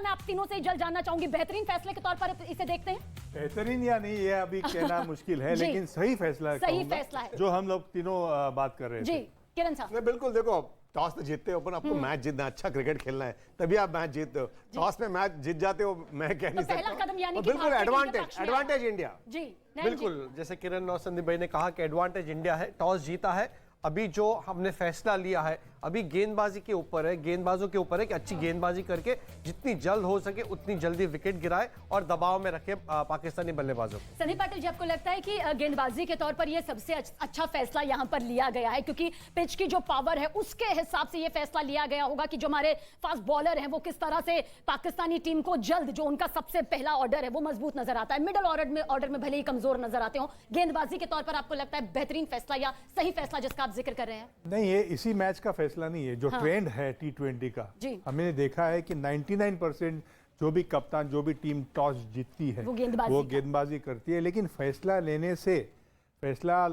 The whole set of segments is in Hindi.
मैं आप तीनों से जल्द जानना चाहूंगी, बेहतरीन फैसले के तौर पर इसे देखते हैं? बेहतरीन या नहीं ये अभी कहना मुश्किल है, लेकिन सही फैसला है, सही फैसला है जो हम लोग तीनों बात कर रहे जी। थे। किरण साहब, बिल्कुल, देखो टॉस तो जीतते हो, पर आपको मैच जीतना, अच्छा क्रिकेट खेलना है, तभी आप मैच जीतते हो। टॉस में मैच जीत जाते हो, मैं कह नहीं पहला सकता। कदम यानी कि बिल्कुल भारतीय टीम के एडवांटेज, पक्ष में एडवांटेज इंडिया। जी नयन जी। बिल्कुल, जैसे किरण और संदीप भाई ने कहा कि एडवांटेज इंडिया है, टॉस जीता है। अभी जो हमने फैसला लिया है, अभी गेंदबाजी के ऊपर है, गेंदबाजों के ऊपर है कि अच्छी गेंदबाजी करके जितनी जल्द हो सके उतनी जल्दी विकेट गिराए और दबाव में रखे पाकिस्तानी बल्लेबाजों को। संदीप पाटिल जी, आपको लगता है कि गेंदबाजी के तौर पर यह सबसे अच्छा फैसला यहां पर लिया गया है, क्योंकि पिच की जो पावर है उसके हिसाब से यह फैसला लिया गया होगा कि जो हमारे फास्ट बॉलर हैं वो किस तरह से पाकिस्तानी टीम को जल्द, जो उनका सबसे पहला ऑर्डर है वो मजबूत नजर आता है, मिडिल ऑर्डर में भले ही कमजोर नजर आते हो, गेंदबाजी के तौर पर आपको लगता है बेहतरीन फैसला या सही फैसला जिसका आप जिक्र कर रहे हैं? नहीं, ये इसी मैच का फैसला नहीं है, जो ट्रेंड है T20 का। हमने देखा है कि 99% जो भी कप्तान, जो भी टीम टॉस जीतती है वो गेंदबाजी करती है, लेकिन फैसला लेने से फैसला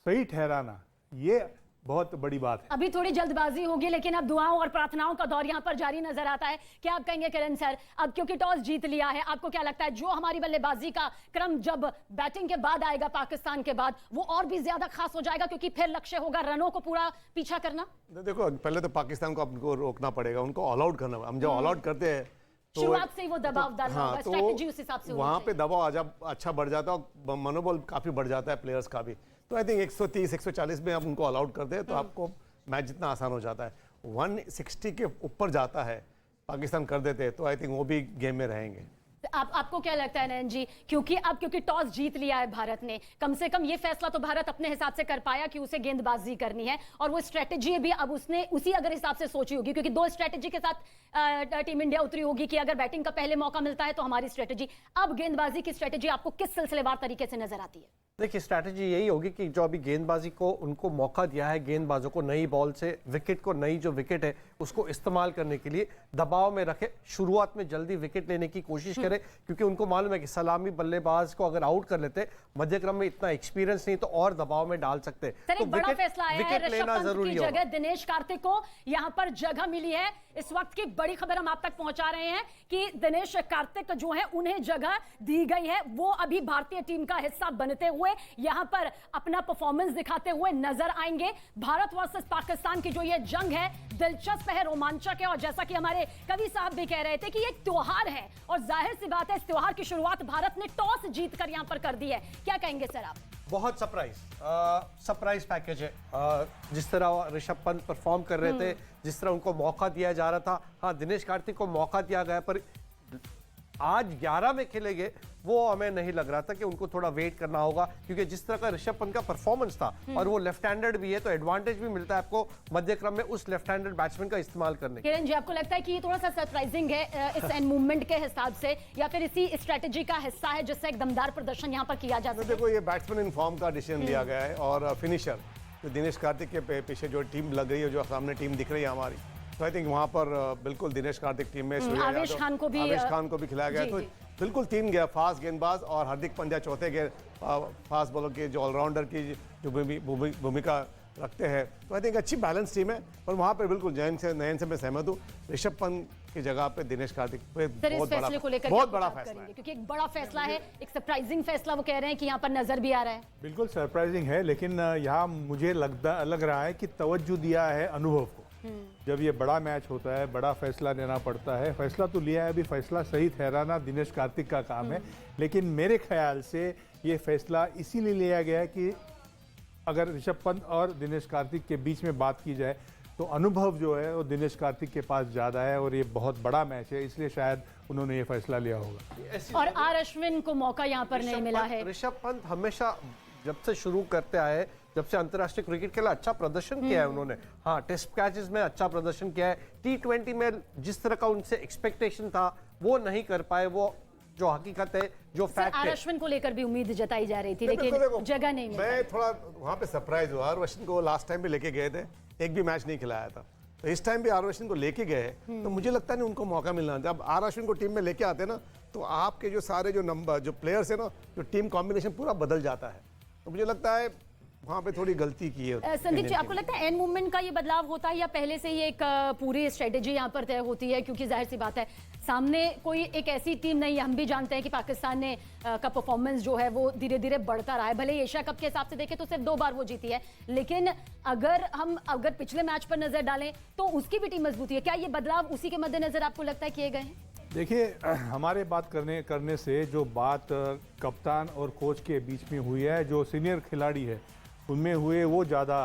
सही ठहराना ये बहुत बड़ी बात है। अभी थोड़ी जल्दबाजी होगी, लेकिन अब दुआओं और प्रार्थनाओं का दौर यहां पर जारी नजर आता है। क्या आप कहेंगे किरण सर, अब क्योंकि टॉस जीत लिया है, आपको क्या लगता है जो हमारी बल्लेबाजी का क्रम जब बैटिंग के बाद आएगा पाकिस्तान के बाद, वो और भी ज्यादा खास हो जाएगा, क्योंकि फिर लक्ष्य होगा रनों को पूरा पीछा करना? देखो, पहले तो पाकिस्तान को अपने रोकना पड़ेगा, उनको ऑल आउट करना। हम जब ऑल आउट करते हैं तो शुरुआत से ही वो दबाव डालना होगा, स्ट्रेटजी उस हिसाब से वहां पे दबाव जब अच्छा बढ़ जाता है और मनोबल काफी बढ़ जाता है प्लेयर्स का भी, तो आई थिंक 130 140 में आप उनको ऑल आउट करते हैं तो आपको मैच जितना आसान हो जाता है। 160 के ऊपर जाता है पाकिस्तान कर देते हैं तो आई थिंक वो भी गेम में रहेंगे। आपको क्या लगता है नयन जी, क्योंकि टॉस जीत लिया है भारत ने, कम से कम ये फैसला तो भारत अपने हिसाब से कर पाया कि उसे गेंदबाजी करनी है, और वो स्ट्रेटजी भी अब उसने उसी अगर हिसाब से सोची होगी, क्योंकि दो स्ट्रेटजी के साथ टीम इंडिया उतरी होगी कि अगर बैटिंग का पहले मौका मिलता है तो हमारी स्ट्रेटजी। अब गेंदबाजी की स्ट्रेटजी आपको किस सिलसिलेवार तरीके से नजर आती है? देखिए, स्ट्रैटेजी यही होगी कि जो अभी गेंदबाजी को उनको मौका दिया है, गेंदबाजों को नई बॉल से विकेट को, नई जो विकेट है उसको इस्तेमाल करने के लिए दबाव में रखे, शुरुआत में जल्दी विकेट लेने की कोशिश करें, क्योंकि उनको मालूम है कि सलामी बल्लेबाज को अगर आउट कर लेते, मध्यक्रम में इतना एक्सपीरियंस नहीं तो और दबाव में डाल सकते। तो बड़ा फैसला आया है, ऋषभ पंत की जगह दिनेश कार्तिक को यहां पर जगह मिली है। इस वक्त की बड़ी खबर हम आप तक पहुंचा रहे हैं कि दिनेश कार्तिक जो है उन्हें जगह दी गई है, वो अभी भारतीय टीम का हिस्सा बनते हुए यहां पर अपना परफॉर्मेंस दिखाते हुए नजर आएंगे। भारत वर्सेस पाकिस्तान की जो ये जंग है दिलचस्प है, रोमांचक है, और जैसा कि हमारे कवि साहब भी कह रहे थे कि ये एक त्योहार है, और जाहिर सी बात है इस त्योहार की शुरुआत भारत ने टॉस जीतकर यहां पर कर दी है। क्या कहेंगे सर आप? बहुत सरप्राइज पैकेज है। जिस तरह ऋषभ पंत परफॉर्म कर रहे थे, जिस तरह उनको मौका दिया जा रहा था, हाँ दिनेश कार्तिक को मौका दिया गया, पर आज 11 में खेलेंगे वो हमें नहीं लग रहा था कि उनको थोड़ा वेट करना होगा, क्योंकि जिस तरह का ऋषभ पंत का परफॉर्मेंस था और वो लेफ्ट हैंडेड भी है तो एडवांटेज भी मिलता है आपको मध्यक्रम में उस लेफ्ट हैंडेड बैट्समैन का इस्तेमाल करने। किरण जी, आपको लगता है कि ये थोड़ा सा सरप्राइजिंग है इस एंड मूवमेंट के हिसाब से, या फिर इसी स्ट्रेटजी का हिस्सा है जिससे एक दमदार प्रदर्शन यहाँ पर किया जा सके? देखो, ये बैट्समैन इन फॉर्म का डिसीजन लिया गया है, और फिनिशर जो दिनेश कार्तिक के पीछे जो टीम लग रही है, जो सामने टीम दिख रही है हमारी, तो आई थिंक वहां पर बिल्कुल दिनेश कार्तिक टीम में आवेश खान को भी खिलाया गया। तो बिल्कुल तीन गया फास्ट गेंदबाज और हार्दिक पांड्या चौथे के फास्ट बॉलर के जो ऑलराउंडर की जो भूमिका रखते हैं, तो आई थिंक अच्छी बैलेंस टीम है। पर वहाँ पर बिल्कुल नयन से मैं सहमत हूँ, ऋषभ पंत की जगह पे दिनेश कार्तिक पे बहुत बड़ा फैसला है, क्योंकि एक बड़ा फैसला है, एक सरप्राइजिंग फैसला वो कह रहे हैं कि यहाँ पर नजर भी आ रहा है। बिल्कुल सरप्राइजिंग है, लेकिन यहाँ मुझे लग रहा है कि तवज्जो दिया है अनुभव को। जब ये बड़ा मैच होता है, बड़ा फैसला लेना पड़ता है, फैसला तो लिया है, अभी फैसला सही ठहराना दिनेश कार्तिक का काम है, लेकिन मेरे ख्याल से ये फैसला इसीलिए लिया गया है कि अगर ऋषभ पंत और दिनेश कार्तिक के बीच में बात की जाए तो अनुभव जो है वो दिनेश कार्तिक के पास ज़्यादा है, और ये बहुत बड़ा मैच है, इसलिए शायद उन्होंने ये फैसला लिया होगा। और आर अश्विन को मौका यहाँ पर नहीं मिला है। ऋषभ पंत हमेशा जब से शुरू करते आए, जब से अंतर्राष्ट्रीय क्रिकेट खेला, अच्छा प्रदर्शन किया है उन्होंने। हाँ, टेस्ट मैचेस में अच्छा प्रदर्शन किया है, T20 में जिस तरह का उनसे एक्सपेक्टेशन था वो नहीं कर पाए, वो जो हकीकत है, जो फैक्ट है। अश्विन को लेकर भी उम्मीद जताई जा रही थी, लेकिन जगह नहीं मिली। मैं थोड़ा वहां पे सरप्राइज हुआ, अश्विन को लास्ट टाइम भी लेके गए थे, एक भी मैच नहीं खिलाया था, तो इस टाइम भी अश्विन को लेके गए, तो मुझे लगता नहीं उनको मौका मिलना था। अब अश्विन को टीम में लेके आते ना, तो आपके जो सारे जो नंबर जो प्लेयर्स है ना, जो टीम कॉम्बिनेशन पूरा बदल जाता है, तो मुझे लगता है वहाँ पे थोड़ी गलती की है। संदीप जी, आपको लगता है एंड मूवमेंट का ये बदलाव होता है या पहले से ही एक पूरी स्ट्रेटेजी यहाँ पर तय होती है? क्योंकि जाहिर सी बात है सामने कोई एक ऐसी टीम नहीं है, हम भी जानते हैं कि पाकिस्तान ने का परफॉर्मेंस जो है वो धीरे धीरे बढ़ता रहा है। भले एशिया कप के हिसाब से देखें तो सिर्फ 2 बार वो जीती है, लेकिन अगर पिछले मैच पर नजर डालें तो उसकी भी टीम मजबूती है। क्या ये बदलाव उसी के मद्देनजर आपको लगता है किए गए हैं? देखिए, हमारे बात करने से जो बात कप्तान और कोच के बीच में हुई है, जो सीनियर खिलाड़ी है उनमें हुए, वो ज़्यादा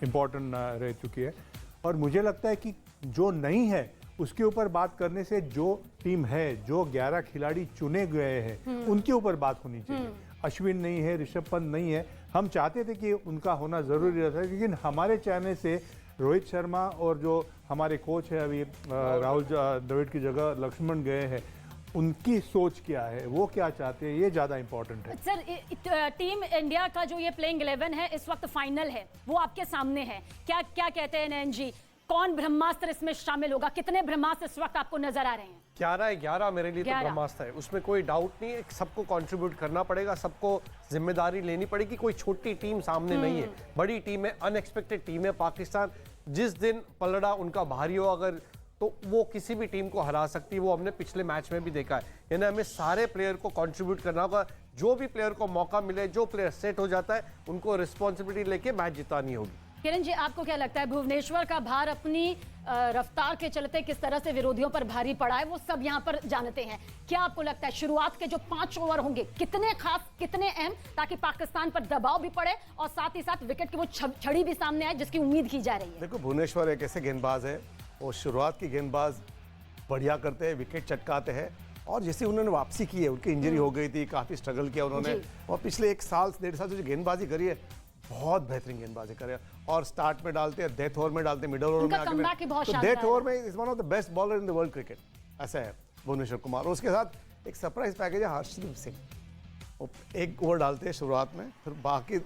इम्पोर्टेंट रह चुकी है। और मुझे लगता है कि जो नहीं है उसके ऊपर बात करने से जो टीम है, जो 11 खिलाड़ी चुने गए हैं उनके ऊपर बात होनी चाहिए। अश्विन नहीं है, ऋषभ पंत नहीं है, हम चाहते थे कि उनका होना ज़रूरी रहता है, लेकिन हमारे चाहने से रोहित शर्मा और जो हमारे कोच है अभी राहुल द्रविड़ की जगह लक्ष्मण गए हैं, उनकी सोच क्या है, वो क्या चाहते हैं, ये ज़्यादा इंपॉर्टेंट है। सर, टीम इंडिया का जो ये प्लेइंग 11 है इस वक्त फाइनल है, वो आपके सामने है। क्या क्या कहते हैं नयन जी, कौन ब्रह्मास्त्र इसमें शामिल होगा? कितने ब्रह्मास्त्र इस वक्त आपको नजर आ रहे हैं? 11 मेरे लिए तो 11 ब्रह्मास्त्र है, उसमें कोई डाउट नहीं है। सबको कंट्रीब्यूट करना पड़ेगा, सबको जिम्मेदारी लेनी पड़ेगी। कोई छोटी टीम सामने नहीं है, बड़ी टीम है, अनएक्सपेक्टेड टीम है पाकिस्तान। जिस दिन पलड़ा उनका भारी हो अगर, तो वो किसी भी टीम को हरा सकती है। वो हमने पिछले मैच में भी देखा है। यानी हमें सारे प्लेयर को कंट्रीब्यूट करना होगा। जो भी प्लेयर को मौका मिले, जो प्लेयर सेट हो जाता है, उनको रिस्पॉन्सिबिलिटी लेके मैच जितानी होगी। किरण जी, आपको क्या लगता है भुवनेश्वर का भार अपनी रफ्तार के चलते किस तरह से विरोधियों पर भारी पड़ा है, वो सब यहाँ पर जानते हैं। क्या आपको लगता है शुरुआत के जो 5 ओवर होंगे कितने खास, कितने अहम, ताकि पाकिस्तान पर दबाव भी पड़े और साथ ही साथ विकेट की वो छड़ी भी सामने आए जिसकी उम्मीद की जा रही है? देखो, भुवनेश्वर एक ऐसे गेंदबाज है, वो शुरुआत की गेंदबाज बढ़िया करते हैं, विकेट चटकाते हैं। और जैसे उन्होंने वापसी की है, उनकी इंजरी हो गई थी, काफ़ी स्ट्रगल किया उन्होंने, और पिछले 1 साल 1.5 साल से जो गेंदबाजी करी है, बहुत बेहतरीन गेंदबाजी करे। और स्टार्ट में डालते हैं, डेथ ओवर में डालते हैं, मिडल ओवर में आके, तो डेथ ओवर में is one of the best bowler in the world cricket, ऐसा है भुवनेश्वर कुमार। और उसके साथ एक सरप्राइज पैकेज है हर्षदीप सिंह, वो 1 ओवर डालते हैं शुरुआत में, फिर बाकी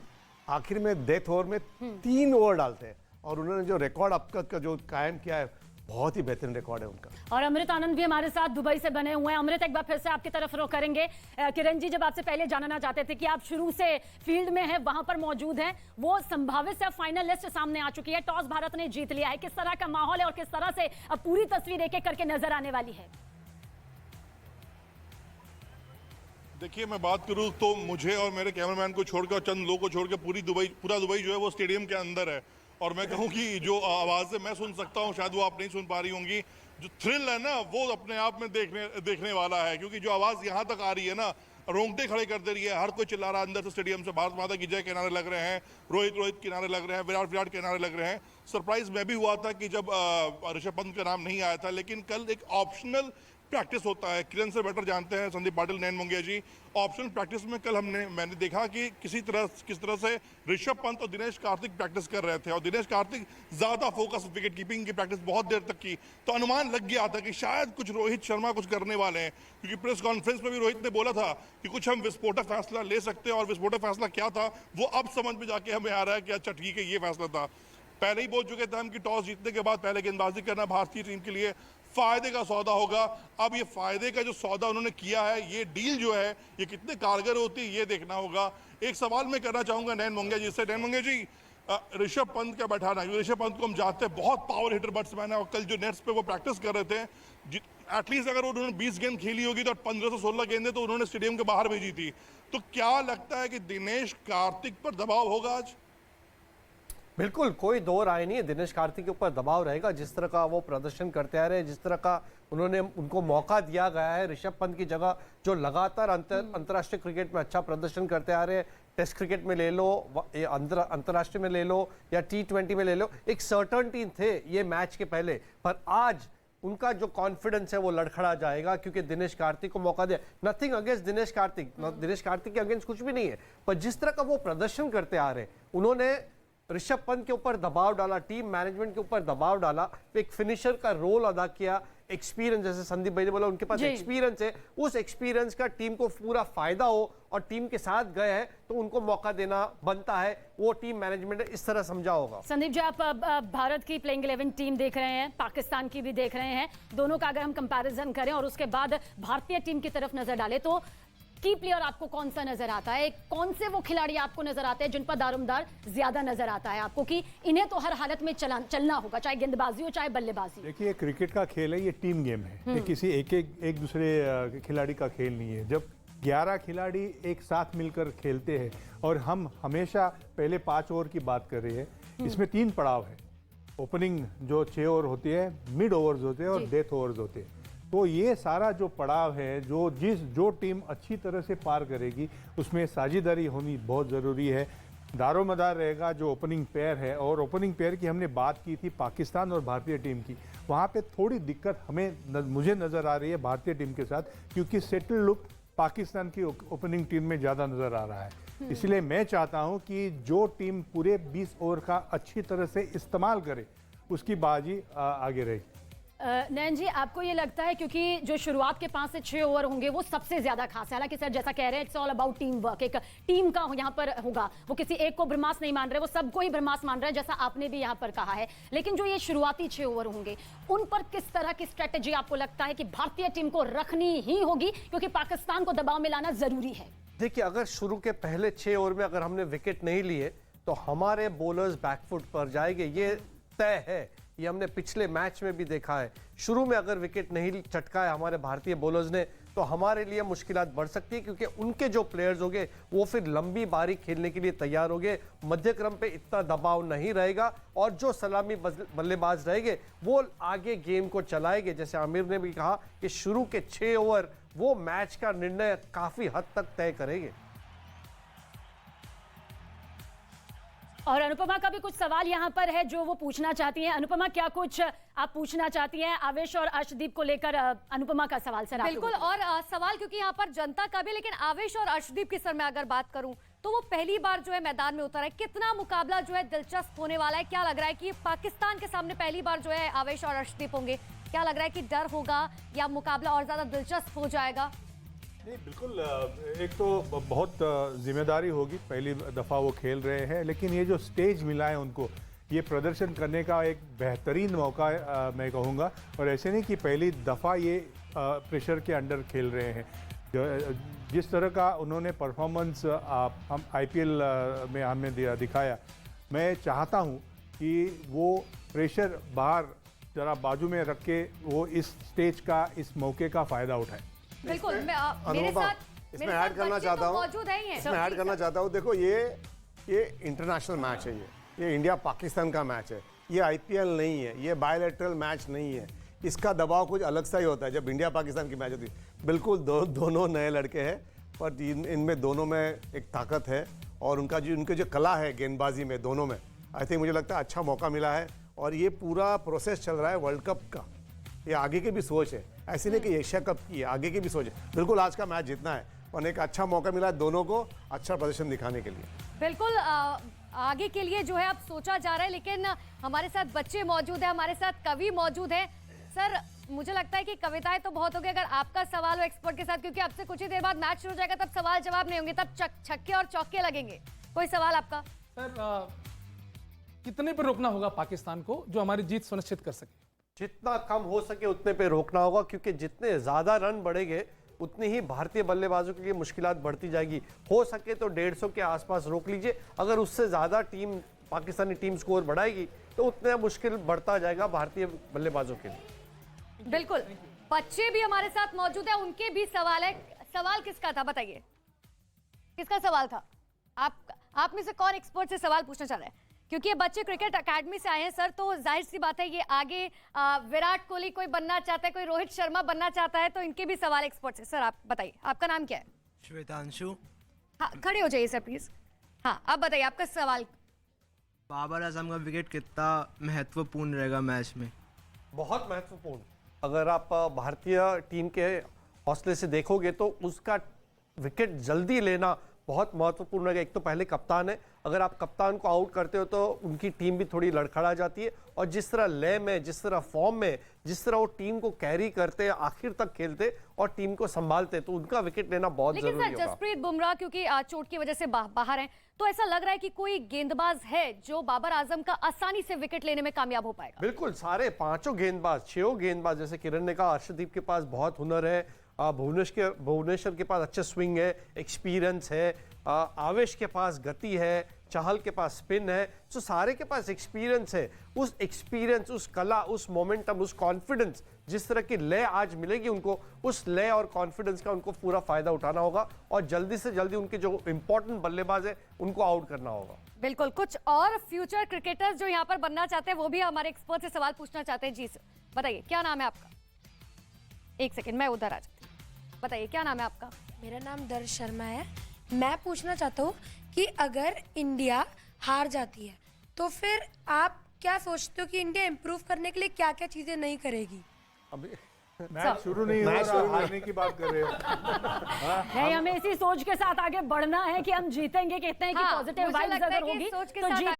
आखिर में डेथ ओवर में 3 ओवर डालते हैं। और उन्होंने जो रिकॉर्ड अब तक का जो कायम किया है, बहुत ही बेहतरीन रिकॉर्ड है उनका। और अमृत आनंद भी हमारे साथ दुबई से बने हुए हैं। अमृत, एक बार फिर से आपकी तरफ रुख करेंगे। किरण जी जब आपसे पहले जानना चाहते थे कि आप शुरू से फील्ड में हैं, वहां पर मौजूद हैं, वो संभावित से फाइनल लिस्ट सामने आ चुकी है, टॉस भारत ने जीत लिया है। किस तरह का माहौल है और किस तरह से अब पूरी तस्वीर एक एक करके नजर आने वाली है? देखिए, मैं बात करूं तो मुझे और मेरे कैमरामैन को छोड़कर, चंद लोगों को छोड़कर पूरा दुबई जो है वो स्टेडियम के अंदर है। और मैं कहूं कि जो आवाज़ें मैं सुन सकता हूं, शायद वो आप नहीं सुन पा रही होंगी। जो थ्रिल है ना, वो अपने आप में देखने वाला है, क्योंकि जो आवाज़ यहाँ तक आ रही है ना, रोंगटे खड़े कर दे रही है। हर कोई चिल्ला रहा है अंदर से स्टेडियम से, भारत माता की जय के नारे लग रहे हैं, रोहित के नारे लग रहे हैं, विराट के नारे लग रहे हैं। सरप्राइज मैं भी हुआ था कि जब ऋषभ पंत का नाम नहीं आया था, लेकिन कल एक ऑप्शनल प्रैक्टिस होता है, किरण से बेटर जानते हैं संदीप पाटिल, नयन मोंगिया जी। ऑप्शनल प्रैक्टिस में कल मैंने देखा कि किस तरह से ऋषभ पंत और दिनेश कार्तिक प्रैक्टिस कर रहे थे, और दिनेश कार्तिक ज़्यादा फोकस विकेट कीपिंग की प्रैक्टिस बहुत देर तक की। तो अनुमान लग गया था कि शायद कुछ रोहित शर्मा कुछ करने वाले हैं, क्योंकि प्रेस कॉन्फ्रेंस में भी रोहित ने बोला था कि कुछ हम विस्फोटक फैसला ले सकते हैं। और विस्फोटक फैसला क्या था, वो अब समझ में जाके हमें आ रहा है कि अच्छा ठीक है, ये फैसला था। पहले ही बोल चुके थे हम कि टॉस जीतने के बाद पहले गेंदबाजी करना भारतीय टीम के लिए फायदे का सौदा होगा। अब ये फायदे का जो सौदा उन्होंने किया है, ये डील जो है, ये कितने कारगर होती है, ये देखना होगा। एक सवाल मैं करना चाहूंगा नयन मोंगिया जी से। नयन मोंगिया जी, ऋषभ पंत का बैठाना, ऋषभ पंत को हम जानते हैं बहुत पावर हिटर बैट्समैन है, और कल जो नेट्स पे वो प्रैक्टिस कर रहे थे, एटलीस्ट अगर उन्होंने 20 गेंद खेली होगी तो 15 से 16 गेंदें तो उन्होंने स्टेडियम के बाहर भेजी थी। तो क्या लगता है कि दिनेश कार्तिक पर दबाव होगा आज? बिल्कुल, कोई दो राय नहीं है, दिनेश कार्तिक के ऊपर दबाव रहेगा। जिस तरह का वो प्रदर्शन करते आ रहे हैं, जिस तरह का उनको मौका दिया गया है ऋषभ पंत की जगह, जो लगातार अंतर्राष्ट्रीय क्रिकेट में अच्छा प्रदर्शन करते आ रहे हैं, टेस्ट क्रिकेट में ले लो, अंतर्राष्ट्रीय में ले लो, या T20 में ले लो, एक सर्टेनिटी थे ये मैच के पहले। पर आज उनका जो कॉन्फिडेंस है वो लड़खड़ा जाएगा, क्योंकि दिनेश कार्तिक को मौका दिया। नथिंग अगेंस्ट दिनेश कार्तिक, दिनेश कार्तिक के अगेंस्ट कुछ भी नहीं है, पर जिस तरह का वो प्रदर्शन करते आ रहे हैं, उन्होंने ऋषभ पंत के ऊपर दबाव डाला, टीम मैनेजमेंट के ऊपर दबाव डाला, एक फिनिशर का रोल अदा किया। एक्सपीरियंस, जैसे संदीप भाई ने बोला, उनके पास एक्सपीरियंस है, उस एक्सपीरियंस का टीम को पूरा फायदा हो, और टीम के साथ गए हैं तो उनको मौका देना बनता है। वो टीम मैनेजमेंट इस तरह समझा होगा। संदीप जी, आप भारत की प्लेइंग 11 टीम देख रहे हैं, पाकिस्तान की भी देख रहे हैं, दोनों का अगर हम कंपैरिजन करें और उसके बाद भारतीय टीम की तरफ नजर डालें, तो की प्लेयर आपको कौन सा नजर आता है? कौन से वो खिलाड़ी आपको नजर आते हैं जिन पर दारोमदार ज्यादा नजर आता है आपको कि इन्हें तो हर हालत में चलना होगा, चाहे गेंदबाजी हो चाहे बल्लेबाजी? देखिए, क्रिकेट का खेल है, ये टीम गेम है, ये किसी एक दूसरे खिलाड़ी का खेल नहीं है। जब 11 खिलाड़ी एक साथ मिलकर खेलते हैं और हम हमेशा पहले 5 ओवर की बात कर रहे हैं, इसमें 3 पड़ाव है। ओपनिंग जो 6 ओवर होती है, मिड ओवर्स होते हैं और डेथ ओवर्स होते हैं। तो ये सारा जो पड़ाव है, जो टीम अच्छी तरह से पार करेगी उसमें साझेदारी होनी बहुत ज़रूरी है। दारोमदार रहेगा जो ओपनिंग पेयर है, और ओपनिंग पेयर की हमने बात की थी पाकिस्तान और भारतीय टीम की, वहाँ पे थोड़ी दिक्कत मुझे नज़र आ रही है भारतीय टीम के साथ, क्योंकि सेटल लुक पाकिस्तान की ओपनिंग टीम में ज़्यादा नज़र आ रहा है। इसलिए मैं चाहता हूं कि जो टीम पूरे 20 ओवर का अच्छी तरह से इस्तेमाल करे उसकी बाजी आगे रहेगी। नयन जी, आपको ये लगता है क्योंकि जो शुरुआत के 5 से 6 ओवर होंगे वो सबसे ज्यादा खास है, हालांकि सर जैसा कह रहे हैं it's all about team work, एक टीम का यहाँ पर होगा, वो किसी एक को ब्रह्मास्त्र नहीं मान रहे, वो सबको ही ब्रह्मास्त्र मान रहे हैं, जैसा आपने भी यहाँ पर कहा है। लेकिन जो ये शुरुआती 6 ओवर होंगे उन पर किस तरह की स्ट्रेटेजी आपको लगता है कि भारतीय टीम को रखनी ही होगी, क्योंकि पाकिस्तान को दबाव में लाना जरूरी है? देखिए, अगर शुरू के पहले 6 ओवर में अगर हमने विकेट नहीं लिए तो हमारे बॉलर्स बैकफुट पर जाएंगे, ये तय है। ये हमने पिछले मैच में भी देखा है। शुरू में अगर विकेट नहीं चटका है हमारे भारतीय बॉलर्स ने तो हमारे लिए मुश्किलात बढ़ सकती है, क्योंकि उनके जो प्लेयर्स होंगे वो फिर लंबी बारी खेलने के लिए तैयार होंगे, मध्य क्रम पे इतना दबाव नहीं रहेगा, और जो सलामी बल्लेबाज रहेंगे वो आगे गेम को चलाएंगे। जैसे आमिर ने भी कहा कि शुरू के 6 ओवर वो मैच का निर्णय काफी हद तक तय करेंगे। और अनुपमा का भी कुछ सवाल यहाँ पर है जो वो पूछना चाहती हैं। अनुपमा, क्या कुछ आप पूछना चाहती हैं आवेश और अर्शदीप को लेकर? अनुपमा का सवाल सर। बिल्कुल, और सवाल क्योंकि यहाँ पर जनता का भी, लेकिन आवेश और अर्शदीप की सर मैं अगर बात करूं तो वो पहली बार जो है मैदान में उतरा है, कितना मुकाबला जो है दिलचस्प होने वाला है? क्या लग रहा है कि पाकिस्तान के सामने पहली बार जो है आवेश और अर्शदीप होंगे? क्या लग रहा है कि डर होगा या मुकाबला और ज्यादा दिलचस्प हो जाएगा? नहीं, बिल्कुल, एक तो बहुत जिम्मेदारी होगी, पहली दफ़ा वो खेल रहे हैं, लेकिन ये जो स्टेज मिला है उनको, ये प्रदर्शन करने का एक बेहतरीन मौका मैं कहूँगा। और ऐसे नहीं कि पहली दफ़ा ये प्रेशर के अंडर खेल रहे हैं। जिस तरह का उन्होंने परफॉर्मेंस हम IPL में हमें दिखाया, मैं चाहता हूँ कि वो प्रेशर बाहर जरा बाजू में रख के वो इस स्टेज का, इस मौके का फ़ायदा उठाए। बिल्कुल, मेरे साथ इसमें ऐड करना चाहता हूँ, मौजूद है। इसमें ऐड करना चाहता हूँ। देखो, ये इंटरनेशनल मैच है, ये इंडिया पाकिस्तान का मैच है, ये IPL नहीं है, ये बायलैटरल मैच नहीं है। इसका दबाव कुछ अलग सा ही होता है जब इंडिया पाकिस्तान की मैच होती है। बिल्कुल दोनों नए लड़के हैं, पर इनमें दोनों में एक ताकत है, और उनके जो कला है गेंदबाजी में, दोनों में आई थिंक मुझे लगता है अच्छा मौका मिला है। और ये पूरा प्रोसेस चल रहा है वर्ल्ड कप का, ये आगे की भी सोच है, ऐसे नहीं कि एशिया कप की है, आगे की भी सोच है। बिल्कुल आज का मैच जीतना है, और एक अच्छा मौका मिला है दोनों को अच्छा प्रदर्शन दिखाने के लिए। बिल्कुल, आगे के लिए जो है अब सोचा जा रहा है, लेकिन हमारे साथ बच्चे मौजूद है, हमारे साथ कवि मौजूद है। सर, मुझे लगता है कि कविताएं तो बहुत हो गई, अगर आपका सवाल हो एक्सपर्ट के साथ, क्योंकि आपसे कुछ ही देर बाद मैच शुरू हो जाएगा, तब सवाल जवाब नहीं होंगे, तब छक्के और चौके लगेंगे। कोई सवाल आपका? सर, कितने पर रोकना होगा पाकिस्तान को जो हमारी जीत सुनिश्चित कर सके? जितना कम हो सके उतने पे रोकना होगा, क्योंकि जितने ज्यादा रन बढ़ेंगे उतनी ही भारतीय बल्लेबाजों के लिए मुश्किलात बढ़ती जाएगी। हो सके तो 150 के आसपास रोक लीजिए, अगर उससे ज्यादा पाकिस्तानी टीम स्कोर बढ़ाएगी तो उतना मुश्किल बढ़ता जाएगा भारतीय बल्लेबाजों के लिए। बिल्कुल, बच्चे भी हमारे साथ मौजूद है, उनके भी सवाल है। सवाल किसका था बताइए, किसका सवाल था? आप में से कौन एक्सपर्ट से सवाल पूछना चाह रहे हैं? क्योंकि ये बच्चे क्रिकेट अकेडमी से आए हैं सर, तो जाहिर सी बात है ये आगे विराट कोहली कोई बनना चाहता है, कोई रोहित शर्मा बनना चाहता है, तो इनके भी सवाल एक्सपर्ट से। सर आप बताइए, आपका नाम क्या है? श्वेतांशु। हाँ, खड़े हो जाइए सर प्लीज। हाँ, अब बताइए आपका सवाल। बाबर आजम का विकेट कितना महत्वपूर्ण रहेगा मैच में? बहुत महत्वपूर्ण। अगर आप भारतीय टीम के हौसले से देखोगे तो उसका विकेट जल्दी लेना बहुत महत्वपूर्ण है। एक तो पहले कप्तान है, अगर आप कप्तान को आउट करते हो तो उनकी टीम भी थोड़ी लड़खड़ा जाती है, और जिस तरह लय में, जिस तरह फॉर्म में, जिस तरह वो टीम को कैरी करते, आखिर तक खेलते और टीम को संभालते, तो उनका विकेट लेना बहुत जरूरी होगा। लेकिन सर, जसप्रीत बुमराह क्योंकि चोट की वजह से बाहर हैं, तो ऐसा लग रहा है कि कोई गेंदबाज है जो बाबर आजम का आसानी से विकेट लेने में कामयाब हो पाएगा? बिल्कुल, सारे 5 गेंदबाज, 6 गेंदबाज, जैसे किरण ने कहा, अर्शदीप के पास बहुत हुनर है, भुवनेश्वर के पास अच्छा स्विंग है, एक्सपीरियंस है, आवेश के पास गति है, चाहल के पास स्पिन है, तो सारे के पास एक्सपीरियंस है। उस एक्सपीरियंस, उस कला, उस मोमेंटम, उस कॉन्फिडेंस, जिस तरह की लय आज मिलेगी उनको, उस लय और कॉन्फिडेंस का उनको पूरा फायदा उठाना होगा और जल्दी से जल्दी उनके जो इंपॉर्टेंट बल्लेबाज है उनको आउट करना होगा। बिल्कुल। कुछ और फ्यूचर क्रिकेटर्स जो यहाँ पर बनना चाहते हैं वो भी हमारे एक्सपर्ट से सवाल पूछना चाहते हैं। जी सर, बताइए क्या नाम है आपका? एक सेकंड, मैं उधर आ जाती हूँ। बताइए क्या नाम है आपका? मेरा नाम दर्श शर्मा है। मैं पूछना चाहता हूँ कि अगर इंडिया हार जाती है तो फिर आप क्या सोचते हो कि इंडिया इम्प्रूव करने के लिए क्या क्या चीज़ें नहीं करेगी? अभी मैच शुरू नहीं हो रहा, हारने की बात कर रहे हो। नहीं, हमें इसी सोच के साथ आगे बढ़ना है कि हम जीतेंगे, कहते हैं कि हाँ, पॉजिटिव मुझे वाइब्स लगता है अगर कि होगी सोच के तो साथ जीत